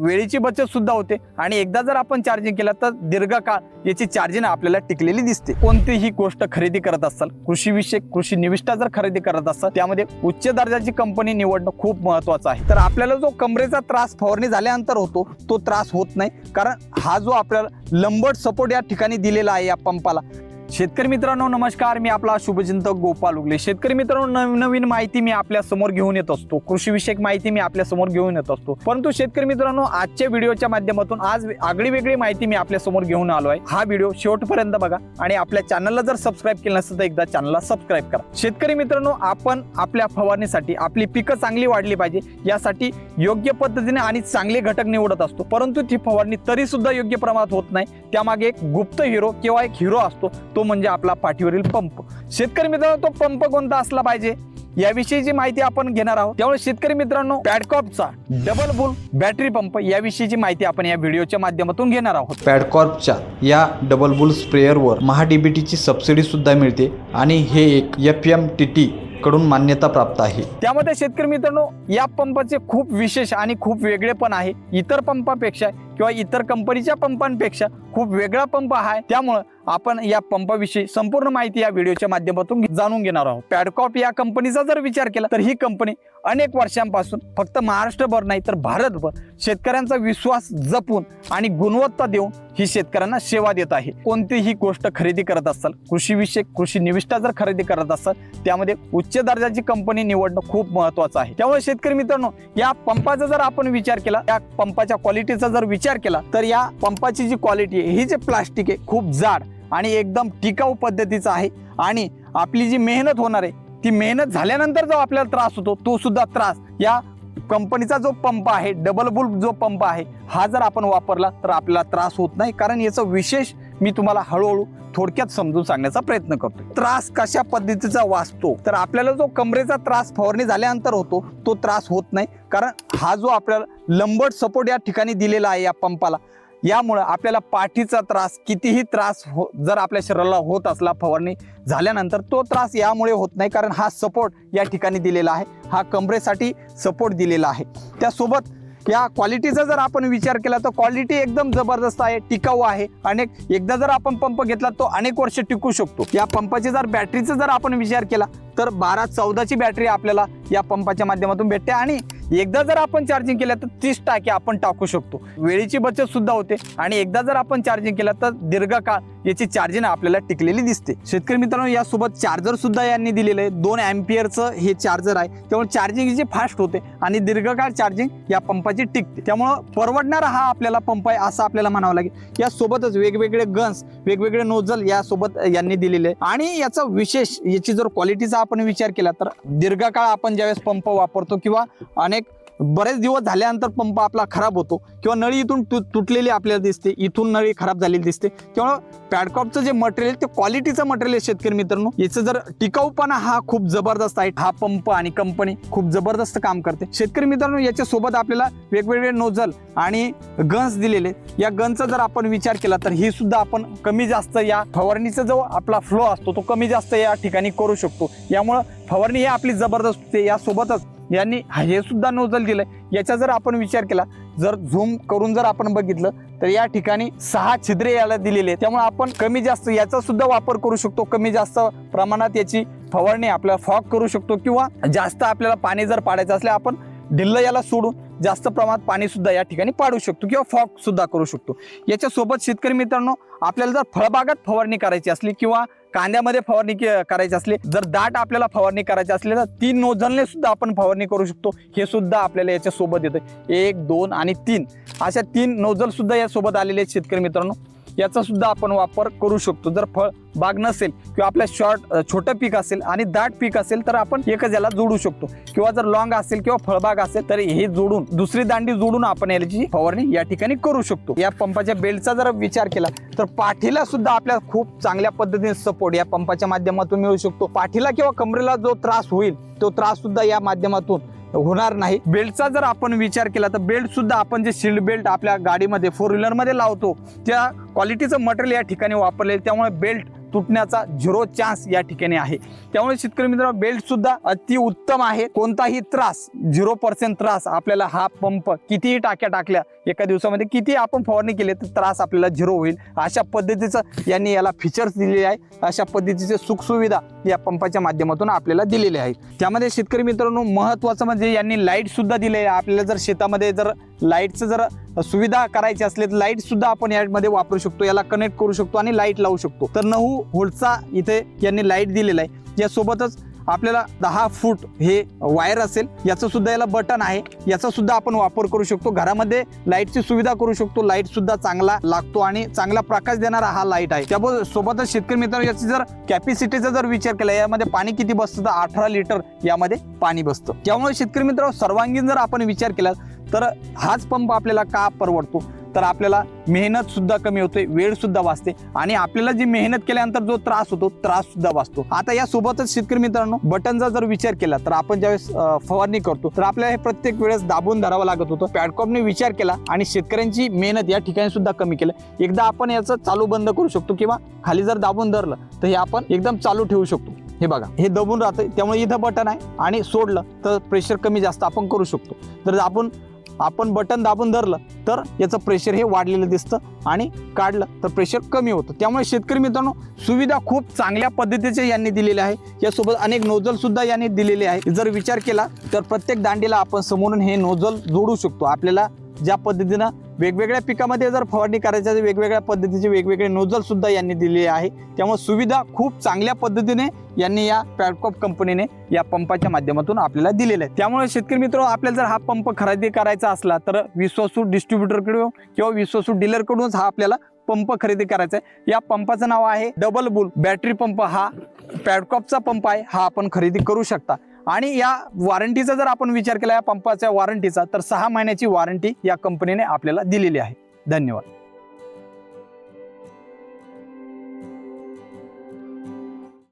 वेळेची बचत सुद्धा होते आणि एकदा जर आपण चार्जिंग केला तर दीर्घकाळ याची चार्जिंग आपल्याला टिकलेली दिसते। कोणतीही गोष्ट खरेदी करत असाल, कृषीविषयक कृषी निविष्ठा जर खरेदी करत असाल, त्यामध्ये उच्च दर्जाची कंपनी निवडणं खूप महत्त्वाचं आहे। तर आपल्याला जो कमरेचा त्रास फवारणी झाल्यानंतर होतो तो त्रास होत नाही, कारण हा जो आपल्याला लंबट सपोर्ट या ठिकाणी दिलेला आहे या पंपाला। शेतकरी मित्रांनो नमस्कार, मी आपला शुभचिंतक गोपाल उगले। शेतकरी मित्रांनो नवीन माहिती मी आपल्या समोर घेऊन येत असतो, कृषीविषयक माहिती मी आपल्या समोर घेऊन येत असतो। परंतु शेतकरी मित्रांनो आजच्या व्हिडिओच्या माध्यमातून आज आगळी वेगळी माहिती मी आपल्या समोर घेऊन आलो आहे। हा व्हिडिओ शेवटपर्यंत बघा आणि आपल्या चॅनलला जर सबस्क्राइब केलं नसेल तर एकदा चॅनलला सबस्क्राइब करा। शेतकरी मित्रांनो आपण आपल्या फवारणीसाठी आपली पिकं चांगली वाढली पाहिजे यासाठी योग्य पद्धतीने आणि चांगले घटक निवडत असतो, परंतु ती फवारणी तरी सुद्धा योग्य प्रमाणात होत नाही। त्यामागे एक गुप्त हिरो किंवा एक हिरो असतो, तो म्हणजे आपला पाठीवरील पंप। शेतकरी मित्रांनो तो पंप कोणता असला पाहिजे याविषयीची माहिती आपण घेणार आहोत। त्यामुळे शेतकरी मित्रांनो पॅडकॉर्पचा डबल बुल बॅटरी पंप याविषयीची माहिती आपण या व्हिडिओच्या माध्यमातून घेणार आहोत। पॅडकॉर्पच्या या डबल बुल स्प्रेअरवर महाडीबीटीची सबसिडी सुद्धा मिळते आणि हे एक FMTT कडून मान्यता प्राप्त आहे। त्यामध्ये शेतकरी मित्रांनो या पंपाचे खूप विशेष आणि खूप वेगळे पण आहे। इतर पंपापेक्षा किंवा इतर कंपनीच्या पंपांपेक्षा खूप वेगळा पंप आहे। त्यामुळे आपण या पंपाविषयी संपूर्ण माहिती या व्हिडिओच्या माध्यमातून जाणून घेणार आहोत। पॅडकॉर्प या कंपनीचा जर विचार केला तर ही कंपनी अनेक वर्षांपासून फक्त महाराष्ट्रभर नाही तर भारतभर शेतकऱ्यांचा विश्वास जपून आणि गुणवत्ता देऊन ही शेतकऱ्यांना सेवा देत आहे। कोणतीही गोष्ट खरेदी करत असाल, कृषीविषयक कृषी निविष्ठा जर खरेदी करत असाल, त्यामध्ये उच्च दर्जाची कंपनी निवडणं खूप महत्त्वाचं आहे। त्यामुळे शेतकरी मित्रांनो या पंपाचा जर आपण विचार केला, या पंपाच्या क्वालिटीचा जर विचार केला तर या पंपाची जी क्वालिटी आहे, ही जे प्लास्टिक आहे खूप जाड आणि एकदम टिकाऊ पद्धतीचं आहे आणि आपली जी मेहनत होणार आहे ती मेहनत झाल्यानंतर जो आपल्याला त्रास होतो तो सुद्धा त्रास या कंपनीचा जो पंप आहे, डबल बुल जो पंप आहे, हा जर आपण वापरला तर आपल्याला त्रास होत नाही। कारण याचं विशेष मी तुम्हाला हळूहळू थोडक्यात समजून सांगण्याचा प्रयत्न करतो। त्रास कशा पद्धतीचा वाचतो तर आपल्याला जो कमरेचा त्रास फवारणी झाल्यानंतर होतो तो त्रास होत नाही, कारण हा जो आपल्याला लंबट सपोर्ट या ठिकाणी दिलेला आहे या पंपाला, यामुळे आपल्याला पाठीचा त्रास कितीही त्रास जर आपल्या शरीराला होत असला फवारणी झाल्यानंतर तो त्रास यामुळे होत नाही, कारण हा सपोर्ट या ठिकाणी दिलेला आहे, हा कमरेसाठी सपोर्ट दिलेला आहे। त्यासोबत या क्वालिटीचा जर आपण विचार केला तर क्वालिटी एकदम जबरदस्त आहे, टिकाऊ आहे। एकदा जर आपण पंप घेतला तो अनेक वर्ष टिकू शकतो। या पंपाची जर बॅटरीचा जर आपण विचार केला तर 12-14ची बॅटरी आपल्याला या पंपाच्या माध्यमातून भेटते आणि एकदा जर आपण चार्जिंग केलं तर 30 टाके आपण टाकू शकतो। वेळेची बचत सुद्धा होते आणि एकदा जर आपण चार्जिंग केलं तर दीर्घकाळ याची चार्जिंग आपल्याला टिकलेली दिसते। शेतकरी मित्रांनो यासोबत चार्जर सुद्धा यांनी दिलेलं आहे, 2 अँपिअरचं हे चार्जर आहे। त्यामुळे चार्जिंग जी फास्ट होते आणि दीर्घकाळ चार्जिंग या पंपाची टिकते। त्यामुळे परवडणारा हा आपल्याला पंप आहे असं आपल्याला म्हणावं लागेल। यासोबतच वेगवेगळे गन्स, वेगवेगळे नोझल यासोबत यांनी दिलेले आहे आणि याचा विशेष याची जर क्वालिटीचा आपण विचार केला तर दीर्घकाळ आपण ज्यावेळेस पंप वापरतो किंवा बरेच दिवस झाल्यानंतर पंप आपला खराब होतो किंवा नळी इथून तुटलेली आपल्याला दिसते, इथून नळी खराब झालेली दिसते, त्यामुळे पॅडकॉर्पचं जे मटेरियल ते क्वालिटीचं मटेरियल आहे। शेतकरी मित्रांनो याचं जर टिकाऊपणा हा खूप जबरदस्त आहे। हा पंप आणि कंपनी खूप जबरदस्त काम करते। शेतकरी मित्रांनो याच्या सोबत आपल्याला वेगवेगळे नोझल आणि गन्स दिलेले, या गनचा जर आपण विचार केला तर ही सुद्धा आपण कमी जास्त या फवारणीचा जो आपला फ्लो असतो तो कमी जास्त या ठिकाणी करू शकतो। यामुळे फवारणी ही आपली जबरदस्त होते। यासोबतच यांनी हे सुद्धा नोझल दिलंय। याचा जर आपण विचार केला, जर झूम करून जर आपण बघितलं तर या ठिकाणी 6 छिद्रे याला दिलेले, त्यामुळे आपण कमी जास्त याचा सुद्धा वापर करू शकतो। कमी जास्त प्रमाणात याची फवारणी आपल्याला फॉग करू शकतो किंवा जास्त आपल्याला पाणी जर पाडायचं असले आपण ढिल्ल याला सोडून जास्त प्रमाणात पाणी सुद्धा या ठिकाणी पाडू शकतो किंवा फॉग सुद्धा करू शकतो। याच्या सोबत शेतकरी मित्रांनो आपल्याला जर फळबागात फवारणी करायची असली किंवा कांद्यामध्ये फवारणी करायची असली, जर दाट आपल्याला फवारणी करायची असली तर 3 नोझलने सुद्धा आपण फवारणी करू शकतो। हे सुद्धा आपल्याला याच्या सोबत येतं। 1, 2 आणि 3 अशा 3 नोझल सुद्धा या सोबत आलेले आहेत शेतकरी मित्रांनो। याचा सुद्धा आपण वापर करू शकतो। जर फळ बाग नसेल किंवा आपल्या छोटं पीक असेल आणि दाट पीक असेल तर आपण एकच याला जोडू शकतो, किंवा जर लॉंग असेल किंवा फळबाग असेल तर हे जोडून दुसरी दांडी जोडून आपण याची फवारणी या ठिकाणी करू शकतो। या पंपाच्या बेल्टचा जर विचार केला तर पाठीला सुद्धा आपल्याला खूप चांगल्या पद्धतीने सपोर्ट या पंपाच्या माध्यमातून मिळू शकतो। पाठीला किंवा कमरेला जो त्रास होईल तो त्रास सुद्धा या माध्यमातून होणार नाही। बेल्टचा जर आपण विचार केला तर बेल्ट सुद्धा आपण जे सीट बेल्ट आपल्या गाडीमध्ये 4 व्हीलर मध्ये लावतो त्या क्वालिटीचं मटेरियल या ठिकाणी वापरले, त्यामुळे बेल्ट तुटण्याचा 0 चान्स या ठिकाणी आहे। त्यामुळे शेतकरी मित्रांनो बेल्ट सुद्धा अति उत्तम आहे, कोणताही त्रास 0% त्रास आपल्याला हा पंप कितीही टाक्या टाकल्या एका दिवसामध्ये किती आपण फवारणी केली तर त्रास आपल्याला 0 होईल, अशा पद्धतीचं यांनी याला फीचर्स दिलेले आहे, अशा पद्धतीचे सुखसुविधा या पंपाच्या माध्यमातून आपल्याला दिलेले आहेत। त्यामध्ये शेतकरी मित्रांनो महत्त्वाचं म्हणजे यांनी लाईट सुद्धा दिले आहे। आपल्याला जर शेतामध्ये जर लाईटचं जर सुविधा करायची असली तर लाईट सुद्धा आपण यामध्ये वापरू शकतो, याला कनेक्ट करू शकतो आणि लाईट लावू शकतो। तर 9 व्होल्टचा इथे यांनी लाईट दिलेला आहे। यासोबतच आपल्याला 10 फूट हे वायर असेल, याचं सुद्धा याला बटन आहे, याचा सुद्धा आपण वापर करू शकतो, घरामध्ये लाईटची सुविधा करू शकतो, लाईट सुद्धा चांगला लागतो आणि चांगला प्रकाश देणारा हा लाईट आहे। त्यासोबतच शेतकरी मित्रांनो याची जर कॅपॅसिटीचा जर विचार केला, यामध्ये पाणी किती बसतं तर 18 लिटर यामध्ये पाणी बसतं। त्यामुळे शेतकरी मित्रांनो सर्वांगीण जर आपण विचार केला तर हाच पंप आपल्याला का परवडतो, तर आपल्याला मेहनत सुद्धा कमी होते, वेळ सुद्धा वाचते आणि आपल्याला जी मेहनत केल्यानंतर जो त्रास होतो त्रास सुद्धा वाचतो। आता या सोबतच शेतकरी मित्रांनो बटनचा जर विचार केला तर आपण ज्यावेळेस फवारणी करतो तर आपल्याला हे प्रत्येक वेळेस दाबून धरावं लागत होतं। पॅडकॉपने विचार केला आणि शेतकऱ्यांची मेहनत या ठिकाणी सुद्धा कमी केलं। एकदा आपण याचं चालू बंद करू शकतो किंवा खाली जर दाबून धरलं तर हे आपण एकदम चालू ठेवू शकतो। हे बघा हे दबून राहतं, त्यामुळे इथं बटन आहे आणि सोडलं तर प्रेशर कमी जास्त आपण करू शकतो। तर आपण बटन दाबून धरलं तर याचं प्रेशर हे वाढलेलं दिसतं आणि काढलं तर प्रेशर कमी होतं। त्यामुळे शेतकरी मित्रांनो सुविधा खूप चांगल्या पद्धतीचे यांनी दिलेले आहे। यासोबत अनेक नोझल सुद्धा यांनी दिलेले आहे। जर विचार केला तर प्रत्येक दांडीला आपण समोरून हे नोझल जोडू शकतो। आपल्याला ज्या पद्धतीनं वेगवेगळ्या पिकामध्ये जर फवारणी करायची आहे वेगवेगळ्या पद्धतीचे वेगवेगळे नोझल सुद्धा यांनी दिलेले आहे। त्यामुळे सुविधा खूप चांगल्या पद्धतीने यांनी या पॅडकॉप कंपनीने या पंपाच्या माध्यमातून आपल्याला दिलेले आहे। त्यामुळे शेतकरी मित्र आपल्याला जर हा पंप खरेदी करायचा असला तर विश्वासू डिस्ट्रीब्युटरकडून किंवा विश्वासू डीलरकडूनच हा आपल्याला पंप खरेदी करायचा आहे। या पंपाचं नाव आहे डबल बुल बॅटरी पंप। हा पॅडकॉपचा पंप आहे, हा आपण खरेदी करू शकता। आणि या वॉरंटीचा जर आपण विचार केला या पंपाच्या वॉरंटीचा तर 6 महिन्याची वॉरंटी या कंपनीने आपल्याला दिलेली आहे। धन्यवाद।